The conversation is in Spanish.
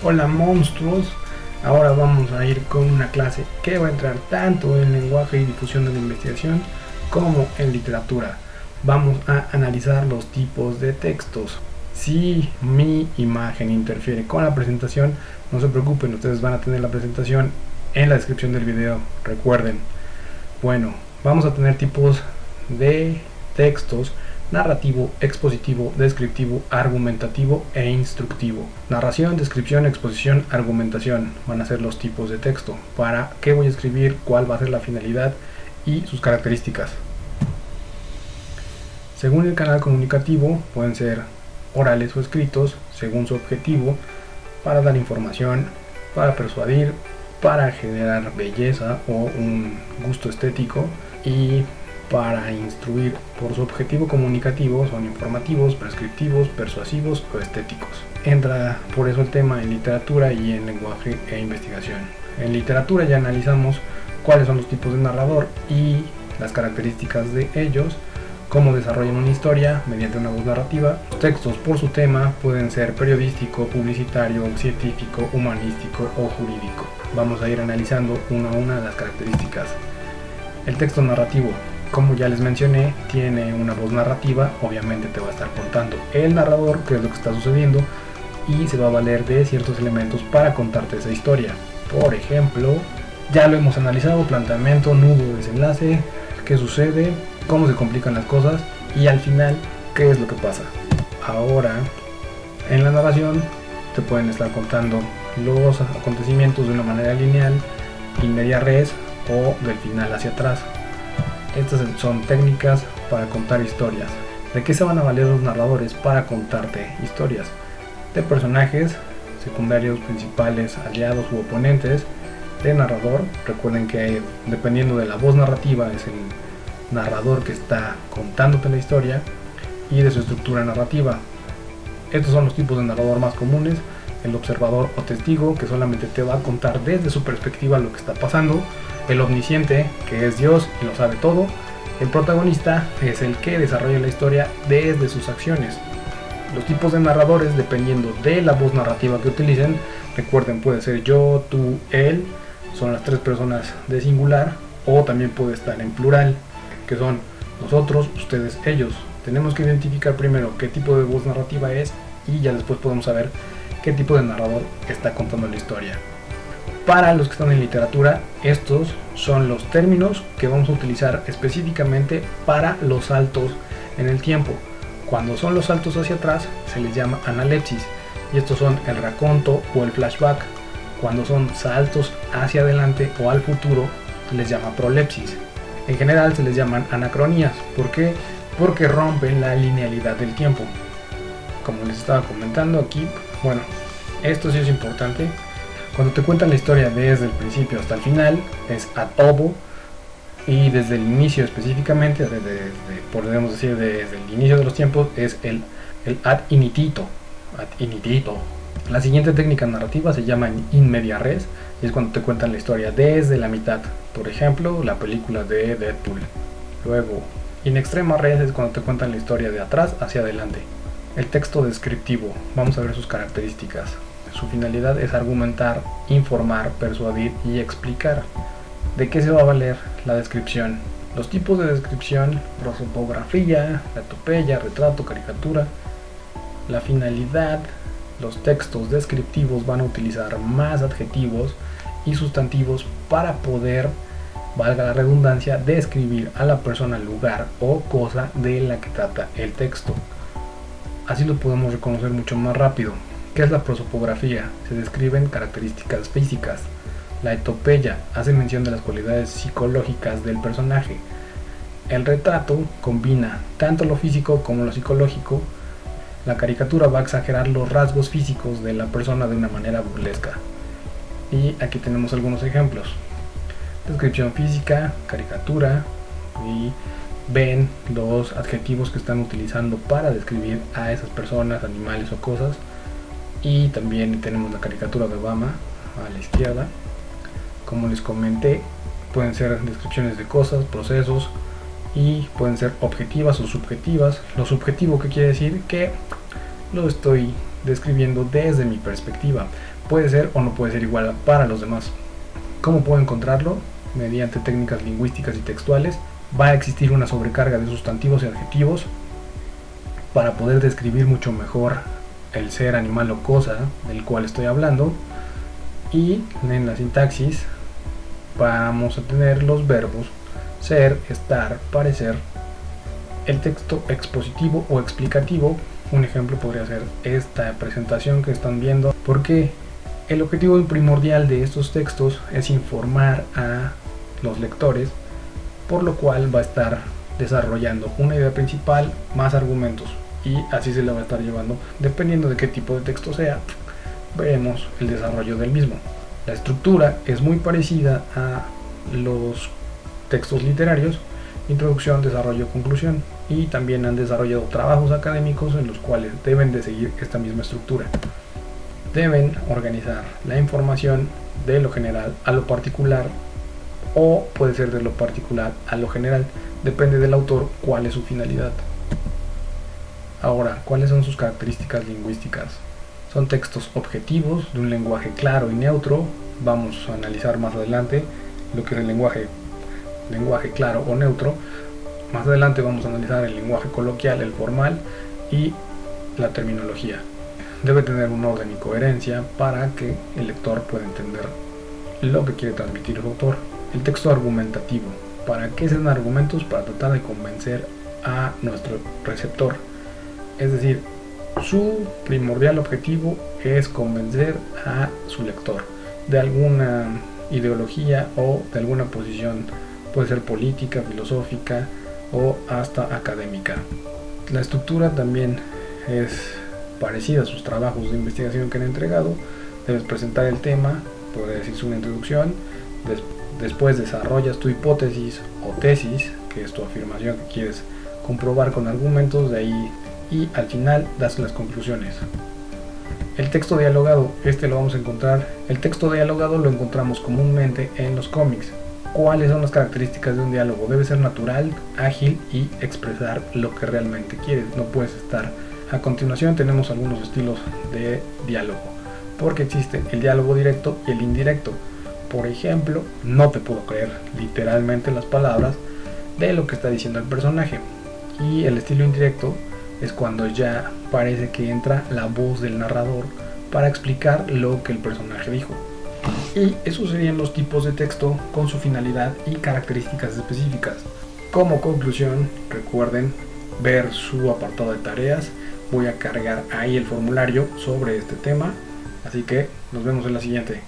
Hola monstruos, ahora vamos a ir con una clase que va a entrar tanto en lenguaje y difusión de la investigación como en literatura. Vamos a analizar los tipos de textos. Si mi imagen interfiere con la presentación, no se preocupen, ustedes van a tener la presentación en la descripción del video, recuerden. Bueno, vamos a tener tipos de textos: narrativo, expositivo, descriptivo, argumentativo e instructivo. Narración, descripción, exposición, argumentación van a ser los tipos de texto. ¿Para qué voy a escribir? ¿Cuál va a ser la finalidad? Y sus características. Según el canal comunicativo, pueden ser orales o escritos, según su objetivo, para dar información, para persuadir, para generar belleza o un gusto estético, y para instruir. Por su objetivo comunicativo son informativos, prescriptivos, persuasivos o estéticos. Entra por eso el tema en literatura y en lenguaje e investigación. En literatura ya analizamos cuáles son los tipos de narrador y las características de ellos, cómo desarrollan una historia mediante una voz narrativa. Los textos por su tema pueden ser periodístico, publicitario, científico, humanístico o jurídico. Vamos a ir analizando una a una las características. El texto narrativo, como ya les mencioné, tiene una voz narrativa. Obviamente te va a estar contando el narrador qué es lo que está sucediendo y se va a valer de ciertos elementos para contarte esa historia. Por ejemplo, ya lo hemos analizado: planteamiento, nudo, desenlace, qué sucede, cómo se complican las cosas y al final qué es lo que pasa. Ahora, en la narración te pueden estar contando los acontecimientos de una manera lineal, in media res o del final hacia atrás. Estas son técnicas para contar historias. ¿De qué se van a valer los narradores para contarte historias? De personajes secundarios, principales, aliados u oponentes. De narrador, recuerden que dependiendo de la voz narrativa es el narrador que está contándote la historia. Y de su estructura narrativa. Estos son los tipos de narrador más comunes: el observador o testigo, que solamente te va a contar desde su perspectiva lo que está pasando; el omnisciente, que es Dios y lo sabe todo; el protagonista es el que desarrolla la historia desde sus acciones. Los tipos de narradores, dependiendo de la voz narrativa que utilicen, recuerden, puede ser yo, tú, él, son las tres personas de singular, o también puede estar en plural, que son nosotros, ustedes, ellos. Tenemos que identificar primero qué tipo de voz narrativa es y ya después podemos saber qué tipo de narrador está contando la historia. Para los que están en literatura, estos son los términos que vamos a utilizar específicamente para los saltos en el tiempo. Cuando son los saltos hacia atrás se les llama analepsis, y estos son el raconto o el flashback. Cuando son saltos hacia adelante o al futuro se les llama prolepsis. En general se les llaman anacronías. ¿Por qué? Porque rompen la linealidad del tiempo. Como les estaba comentando aquí, bueno, esto sí es importante. Cuando te cuentan la historia desde el principio hasta el final es ad ovo, y desde el inicio específicamente, podemos decir desde el inicio de los tiempos, es el ad initito. La siguiente técnica narrativa se llama in media res, y es cuando te cuentan la historia desde la mitad. Por ejemplo, la película de Deadpool. Luego, in extrema res es cuando te cuentan la historia de atrás hacia adelante. El texto descriptivo, vamos a ver sus características. Su finalidad es argumentar, informar, persuadir y explicar. ¿De qué se va a valer la descripción? Los tipos de descripción: prosopografía, latopeya, retrato, caricatura. La finalidad: los textos descriptivos van a utilizar más adjetivos y sustantivos para poder, valga la redundancia, describir a la persona, lugar o cosa de la que trata el texto. Así lo podemos reconocer mucho más rápido. ¿Qué es la prosopografía? Se describen características físicas. La etopeya hace mención de las cualidades psicológicas del personaje. El retrato combina tanto lo físico como lo psicológico. La caricatura va a exagerar los rasgos físicos de la persona de una manera burlesca. Y aquí tenemos algunos ejemplos: descripción física, caricatura, y ven los adjetivos que están utilizando para describir a esas personas, animales o cosas. Y también tenemos la caricatura de Obama a la izquierda. Como les comenté, pueden ser descripciones de cosas, procesos, y pueden ser objetivas o subjetivas. Lo subjetivo, ¿qué quiere decir? Que lo estoy describiendo desde mi perspectiva. puede ser o no puede ser igual para los demás. ¿Cómo puedo encontrarlo? Mediante técnicas lingüísticas y textuales. Va a existir una sobrecarga de sustantivos y adjetivos para poder describir mucho mejor el ser, animal o cosa del cual estoy hablando. Y en la sintaxis vamos a tener los verbos ser, estar, parecer, el texto expositivo o explicativo. Un ejemplo podría ser esta presentación que están viendo, porque el objetivo primordial de estos textos es informar a los lectores, por lo cual va a estar desarrollando una idea principal más argumentos, y así se la va a estar llevando. Dependiendo de qué tipo de texto sea, veremos el desarrollo del mismo. La estructura es muy parecida a los textos literarios: introducción, desarrollo, conclusión, y también han desarrollado trabajos académicos en los cuales deben de seguir esta misma estructura. Deben organizar la información de lo general a lo particular, o puede ser de lo particular a lo general, depende del autor cuál es su finalidad. Ahora, ¿cuáles son sus características lingüísticas? Son textos objetivos, de un lenguaje claro y neutro. Vamos a analizar más adelante lo que es el lenguaje claro o neutro. Más adelante vamos a analizar el lenguaje coloquial, el formal y la terminología. Debe tener un orden y coherencia para que el lector pueda entender lo que quiere transmitir el autor. El texto argumentativo. ¿Para qué son argumentos? Para tratar de convencer a nuestro receptor. Es decir, su primordial objetivo es convencer a su lector de alguna ideología o de alguna posición. Puede ser política, filosófica o hasta académica. La estructura también es parecida a sus trabajos de investigación que han entregado. Debes presentar el tema, podría decirse una introducción, después desarrollas tu hipótesis o tesis, que es tu afirmación que quieres comprobar con argumentos, de ahí, y al final das las conclusiones. El texto dialogado, el texto dialogado lo encontramos comúnmente en los cómics. ¿Cuáles son las características de un diálogo? Debe ser natural, ágil y expresar lo que realmente quieres. No puedes estar... A continuación tenemos algunos estilos de diálogo, porque existe el diálogo directo y el indirecto. Por ejemplo, no te puedo creer literalmente las palabras de lo que está diciendo el personaje. Y el estilo indirecto es cuando ya parece que entra la voz del narrador para explicar lo que el personaje dijo. Y esos serían los tipos de texto con su finalidad y características específicas. Como conclusión, recuerden ver su apartado de tareas. Voy a cargar ahí el formulario sobre este tema. Así que nos vemos en la siguiente.